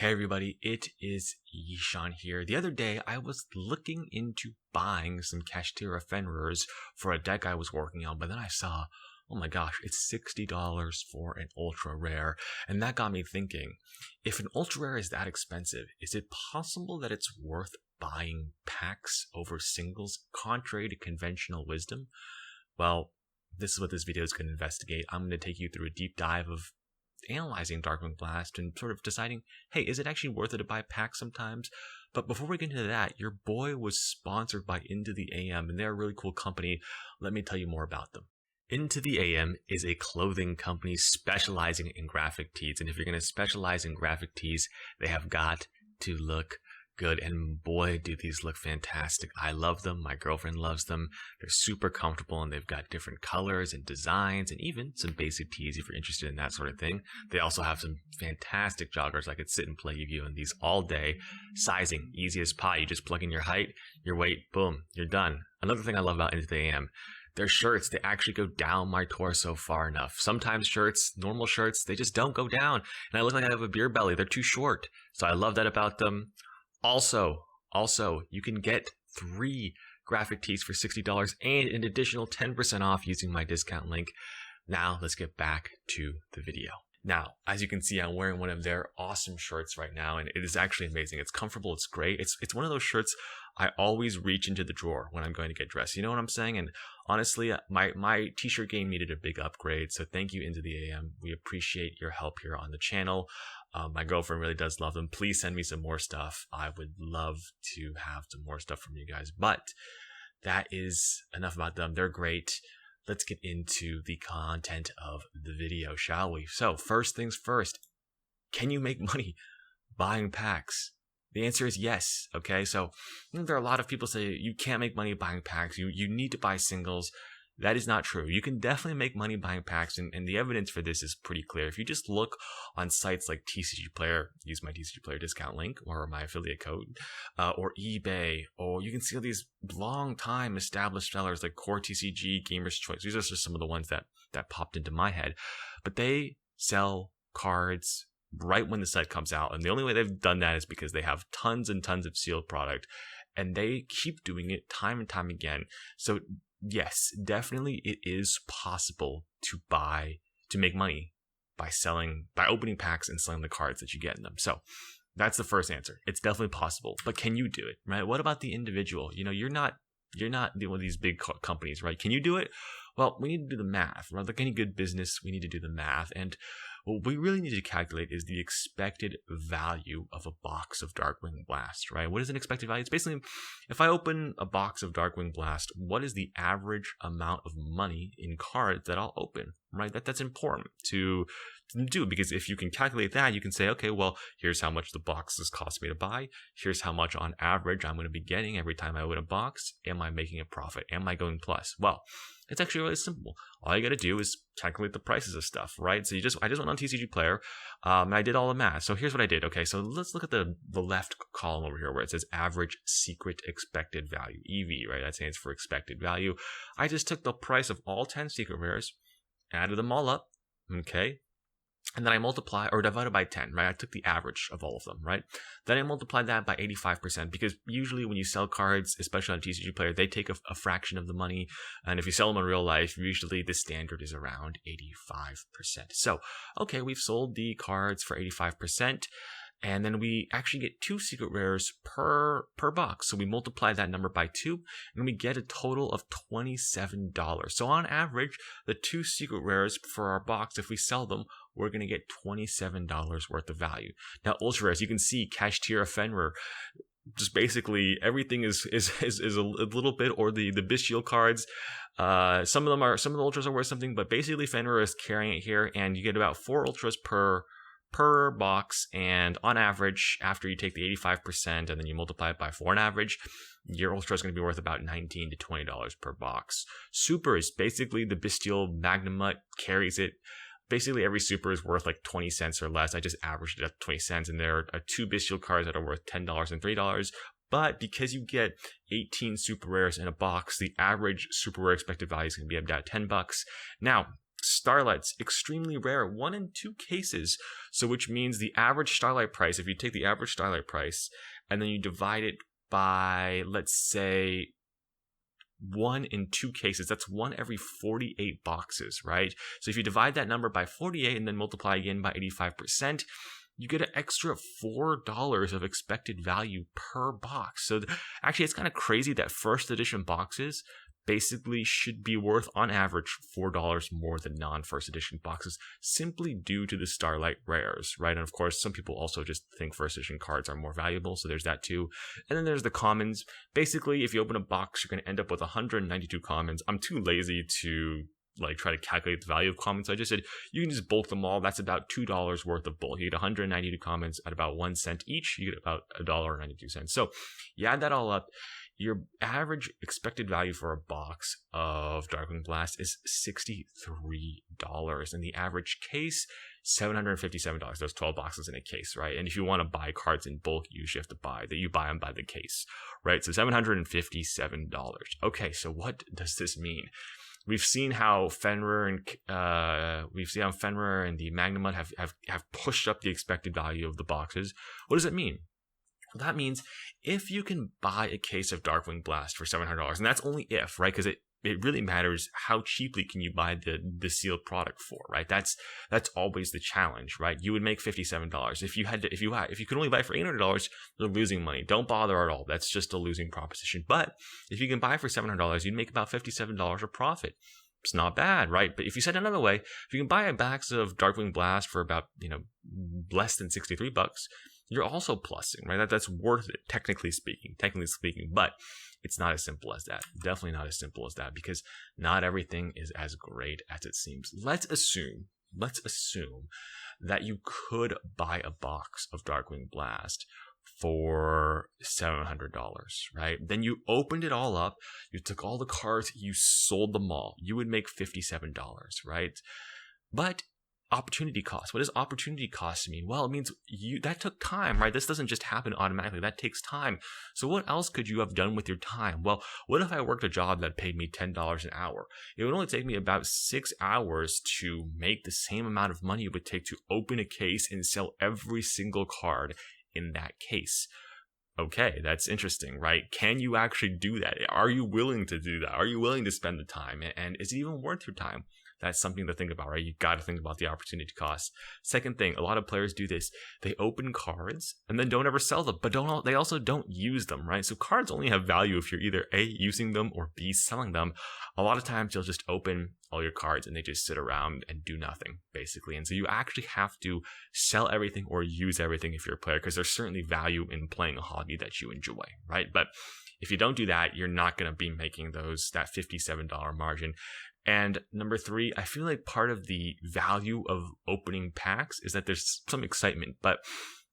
Hey everybody, it is Yishan here. The other day I was looking into buying some Kashtira Fenrir's for a deck I was working on, but then I saw, oh my gosh, it's $60 for an ultra rare. And that got me thinking, if an ultra rare is that expensive, is it possible that it's worth buying packs over singles, contrary to conventional wisdom? Well, this is what this video is going to investigate. I'm going to take you through a deep dive of analyzing Darkwing Blast and sort of deciding, hey, is it actually worth it to buy packs sometimes? But before we get into that, your boy was sponsored by Into the AM, and they're a really cool company. Let me tell you more about them. Into the AM is a clothing company specializing in graphic tees, and if you're going to specialize in graphic tees, they have got to look good, and boy, do these look fantastic. I love them. My girlfriend loves them. They're super comfortable, and they've got different colors and designs, and even some basic tees if you're interested in that sort of thing. They also have some fantastic joggers. I could sit and play you in these all day. Sizing, easy as pie. You just plug in your height, your weight, boom, you're done. Another thing I love about Into the AM, their shirts, they actually go down my torso far enough. Sometimes shirts, normal shirts, they just don't go down, and I look like I have a beer belly. They're too short, so I love that about them. Also, you can get 3 graphic tees for $60 and an additional 10% off using my discount link. Now, let's get back to the video. Now, as you can see, I'm wearing one of their awesome shirts right now, and it is actually amazing. It's comfortable, it's great. It's one of those shirts I always reach into the drawer when I'm going to get dressed. You know what I'm saying? And honestly, my t-shirt game needed a big upgrade, so thank you, Into the AM. We appreciate your help here on the channel. My girlfriend really does love them. Please send me some more stuff. I would love to have some more stuff from you guys. But that is enough about them. They're great. Let's get into the content of the video, shall we? So first things first, can you make money buying packs? The answer is yes. Okay, so there are a lot of people say you can't make money buying packs. You need to buy singles. That is not true. You can definitely make money buying packs, and the evidence for this is pretty clear. If you just look on sites like TCG Player, use my TCG Player discount link or my affiliate code, or eBay, or you can see all these long-time established sellers like Core TCG, Gamer's Choice. These are just some of the ones that popped into my head. But they sell cards right when the set comes out, and the only way they've done that is because they have tons and tons of sealed product, and they keep doing it time and time again. So yes, definitely it is possible to make money by opening packs and selling the cards that you get in them. So that's the first answer. It's definitely possible, but can you do it, right? What about the individual? You know, you're not one of these big companies, right? Can you do it? Well, we need to do the math, right? Like any good business, we need to do the math. And what we really need to calculate is the expected value of a box of Darkwing Blast, right? What is an expected value? It's basically, if I open a box of Darkwing Blast, what is the average amount of money in cards that I'll open, right? That's important to do, because if you can calculate that, you can say, okay, well, here's how much the boxes cost me to buy. Here's how much on average I'm going to be getting every time I open a box. Am I making a profit? Am I going plus? Well, it's actually really simple. All you got to do is calculate the prices of stuff, right? So I just went on TCG Player, and I did all the math. So here's what I did. Okay, so let's look at the left column over here where it says average secret expected value, EV, right? That stands for expected value. I just took the price of all 10 secret rares, added them all up, okay? And then I multiply or divided by 10, right? I took the average of all of them, right? Then I multiplied that by 85%, because usually when you sell cards, especially on TCG Player, they take a fraction of the money. And if you sell them in real life, usually the standard is around 85%. So, okay, we've sold the cards for 85%. And then we actually get 2 secret rares per box. So we multiply that number by 2, and we get a total of $27. So on average, the 2 secret rares for our box, if we sell them, we're going to get $27 worth of value. Now, ultra rares, you can see Kashtira Fenrir, just basically everything is a little bit, or the bestial cards. Some of the ultras are worth something, but basically Fenrir is carrying it here, and you get about 4 ultras per box, and on average, after you take the 85% and then you multiply it by 4 on average, your ultra is going to be worth about $19 to $20 per box. Super is basically the bestial Magnamut carries it. Basically every super is worth like 20 cents or less. I just averaged it at 20 cents, and there are 2 bestial cards that are worth $10 and $3. But because you get 18 super rares in a box, the average super rare expected value is going to be about $10. Now, Starlights, extremely rare, 1 in 2 cases. So which means the average Starlight price, if you take the average Starlight price and then you divide it by, let's say, 1 in 2 cases, that's 1 every 48 boxes, right? So if you divide that number by 48 and then multiply again by 85%, you get an extra $4 of expected value per box. So actually, it's kind of crazy that first edition boxes basically should be worth, on average, $4 more than non-first edition boxes, simply due to the Starlight rares, right? And of course, some people also just think first edition cards are more valuable, so there's that too. And then there's the commons. Basically, if you open a box, you're going to end up with 192 commons. I'm too lazy to try to calculate the value of commons. So I just said you can just bulk them all. That's about $2 worth of bulk. You get 192 commons at about 1 cent each. You get about $1.92. So you add that all up, your average expected value for a box of Darkwing Blast is $63. And the average case, $757. There's 12 boxes in a case, right? And if you want to buy cards in bulk, you usually have to buy them by the case, right? So $757. Okay, so what does this mean? We've seen how Fenrir and the Magnamud have pushed up the expected value of the boxes. What does it mean? Well, that means if you can buy a case of Darkwing Blast for $700, and that's only if, right? Because it really matters how cheaply can you buy the sealed product for, right? That's always the challenge, right? You would make $57 if you could only buy it for $800. You're losing money. Don't bother at all. That's just a losing proposition. But if you can buy for $700, you'd make about $57 of profit. It's not bad, right? But if you said another way, if you can buy a box of Darkwing Blast for about less than $63, you're also plussing, right? That's worth it, technically speaking, but it's not as simple as that. Definitely not as simple as that, because not everything is as great as it seems. Let's assume that you could buy a box of Darkwing Blast for $700, right? Then you opened it all up, you took all the cards, you sold them all. You would make $57, right? But opportunity cost. What does opportunity cost mean? Well, it means that took time, right? This doesn't just happen automatically. That takes time. So what else could you have done with your time? Well, what if I worked a job that paid me $10 an hour? It would only take me about 6 hours to make the same amount of money it would take to open a case and sell every single card in that case. Okay, that's interesting, right? Can you actually do that? Are you willing to do that? Are you willing to spend the time? And is it even worth your time? That's something to think about, right? You got to think about the opportunity cost. Second thing, a lot of players do this. They open cards and then don't ever sell them, but they also don't use them, right? So cards only have value if you're either A, using them, or B, selling them. A lot of times you'll just open all your cards and they just sit around and do nothing, basically. And so you actually have to sell everything or use everything if you're a player, because there's certainly value in playing a hobby that you enjoy, right? But if you don't do that, you're not going to be making that $57 margin. And number 3, I feel like part of the value of opening packs is that there's some excitement. But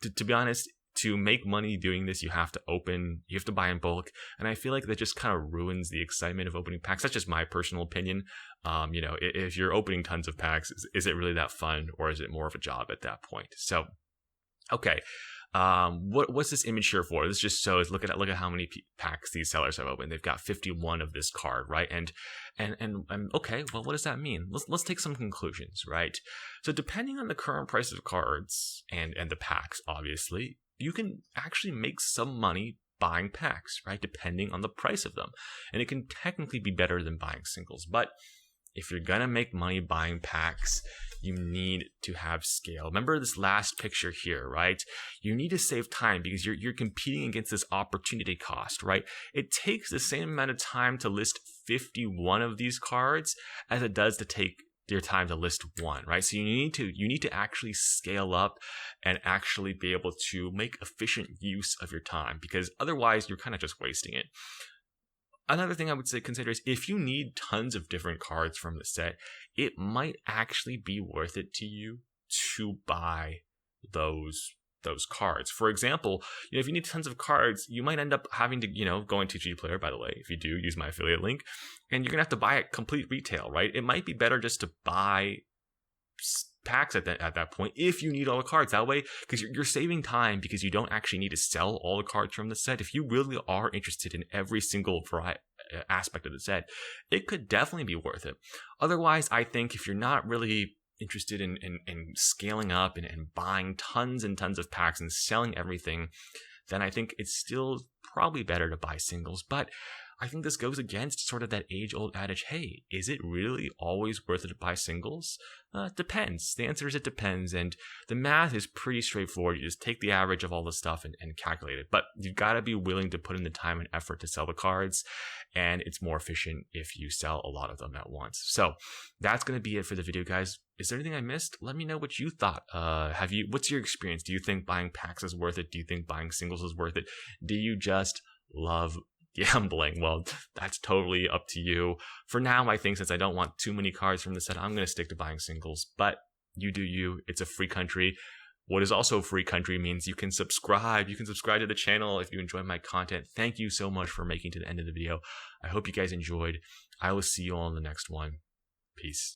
to be honest, to make money doing this, you have to buy in bulk. And I feel like that just kind of ruins the excitement of opening packs. That's just my personal opinion. If you're opening tons of packs, is it really that fun, or is it more of a job at that point? So, okay. What's this image here for? This just shows, look at how many packs these sellers have opened. They've got 51 of this card, right? And okay, well, what does that mean? Let's take some conclusions, right? So depending on the current price of cards and the packs, obviously, you can actually make some money buying packs, right? Depending on the price of them. And it can technically be better than buying singles, but if you're gonna make money buying packs, you need to have scale. Remember this last picture here, right? You need to save time because you're competing against this opportunity cost, right? It takes the same amount of time to list 51 of these cards as it does to take your time to list one, right? So you need to actually scale up and actually be able to make efficient use of your time, because otherwise you're kind of just wasting it. Another thing I would say consider is if you need tons of different cards from the set, it might actually be worth it to you to buy those cards. For example, if you need tons of cards, you might end up having to, go into G Player, by the way, if you do use my affiliate link, and you're gonna have to buy it complete retail, right? It might be better just to buy packs at that point if you need all the cards. That way, because you're saving time, because you don't actually need to sell all the cards from the set. If you really are interested in every single aspect of the set, it could definitely be worth it. Otherwise, I think if you're not really interested in scaling up and buying tons and tons of packs and selling everything, then I think it's still probably better to buy singles. But I think this goes against sort of that age-old adage, hey, is it really always worth it to buy singles? Depends. The answer is it depends, and the math is pretty straightforward. You just take the average of all the stuff and calculate it. But you've got to be willing to put in the time and effort to sell the cards, and it's more efficient if you sell a lot of them at once. So that's going to be it for the video, guys. Is there anything I missed? Let me know what you thought. What's your experience? Do you think buying packs is worth it? Do you think buying singles is worth it? Do you just love gambling? Well, that's totally up to you. For now, I think since I don't want too many cards from the set, I'm going to stick to buying singles. But you do you. It's a free country. What is also a free country means you can subscribe. You can subscribe to the channel if you enjoy my content. Thank you so much for making it to the end of the video. I hope you guys enjoyed. I will see you all in the next one. Peace.